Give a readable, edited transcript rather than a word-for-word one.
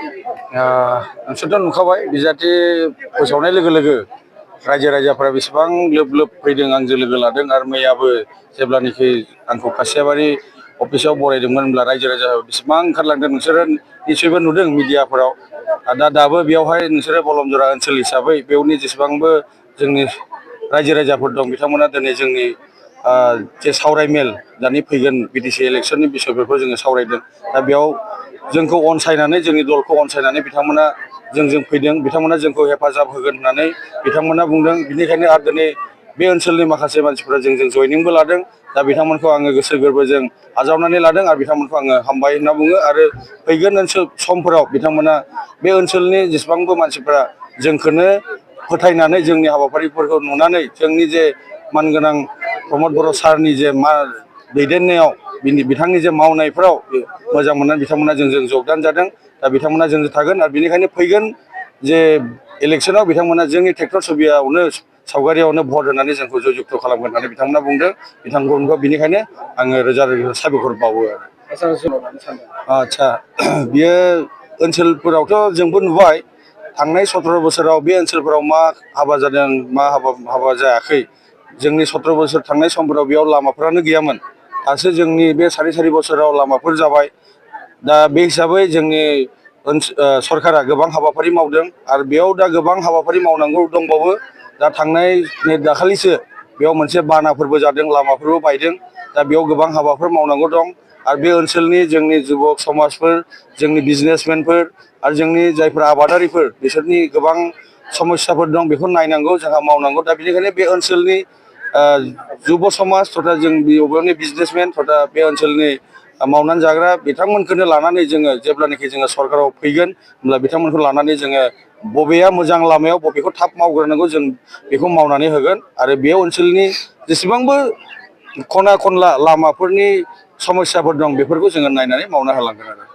नोंसोरथ' नुखाबाय बिजाथि फोसावनाय लोगो लोगो रायजो राजाफोरा बेसेबां लोब लोब फैदों आंजों लोगो लादों आरो मैयाबो जेब्लानोखि आंखौ खासियाबारि अफिसाव बरायदोंमोन होनब्ला रायजो राजा बेसेबां ओंखारलांदों नोंसोरो निसयबो नुदों मिडियाफोराव। दाबो बेयावहाय नोंसोरो बलमजरा ओनसोल हिसाबै बेवनि जेसेबांबो जोंनि रायजो राजाफोर दं बिथांमोना दिनै जोंनि जे सावरायमेल दानि फैगोन बिटिसि इलेक्सननि बिसयफोरखौ जोङो सावरायदों। दा बेयाव जोंखौ अनसायनानै जोंनि दलखौ अनसायनानै बिथांमोना जोंजों फैदों, बिथांमोना जोंखौ हेफाजाब होगोन होननानै बिथांमोना बुंदों। बिनिखायनो आरो दिनै बे ओनसोलनि माखासे मानसिफोरा जोंजों जयनिंबो लादों। दा बिथांमोनखौ आङो गोसो गोरबोजों आजावनानै लादों आरो बिथांमोनखौ आङो हामबाय होनना बुङो। आरो फैगोन ओनसोल समफोराव बिथांमोना बे ओनसोलनि जेसेबांबो मानसिफोरा जोंखौनो फोथायनानै जोंनि हाबाफारिफोरखौ नुनानै जोंनि जे मानगोनां प्रमद बर' सारनि जे दैदेननायाव बिथांनि जे मावनायफोराव मोजां मोननानै बिथांमोना जोंजों जगदान जादों। दा बिथांमोना जोंजों थागोन आरो बेनिखायनो फैगोन जे इलेक्सनाव बिथांमोना जोंनि ट्रेक्टर सुबिदायावनो सावगारियावनो भट होनानै जोंखौ जयजुक्त खालामगोन होननानै बिथांमोना बुंदों। बिथांमोनखौ बिनिखायनो आङो रोजा रोजा साबायखर बावो आरो। आदसा बियो ओनसोलफोरावथ' जोंबो नुबाय थांनाय 17 बोसोराव बे ओनसोलफोराव मा हाबा जादों मा हाबा जायाखै। जोंनि 17 बोसोर थांनाय समफोराव बेयाव लामाफोरानो गैयामोन। दासो जोंनि बे सारि बोसोराव लामाफोर जाबाय। दा बे हिसाबै जोंनि सरकारा गोबां हाबाफारि मावदों आरो बेयाव दा गोबां हाबाफारि मावनांगौ दंबावो। दा थांनाय दाखालिसो बेयाव मोनसे बानाफोरबो जादों, लामाफोरबो बायदों। दा बेयाव गोबां हाबाफोर मावनांगौ दं आरो बे ओनसोलनि जोंनि जुबक समाजफोर, जोंनि बिजनेसमेनफोर आरो जोंनि जायफोर आबादारिफोर बिसोरनि गोबां समस्याफोर दं बेखौ नायनांगौ, जोंहा मावनांगौ। दा बेनिखायनो बे ओनसोलनि जुब समाज तथा जों बेयावनि बिजनेसमेन तथा बे ओनसोलनि मावनानै जाग्रा बिथांमोनखौनो लानानै जोङो जेब्लानाखि जोङो सरकाराव फैगोन होमब्ला बिथांमोनखौ लानानै जोङो बबेया मोजां लामायाव बबेखौ थाब मावग्रोनांगौ जों बेखौ मावनानै होगोन। आरो बे ओनसोलनि जेसेबांबो खना खनला लामाफोरनि समस्याफोर दं बेफोरखौ जोङो नायनानै मावना होलांगोन आरो।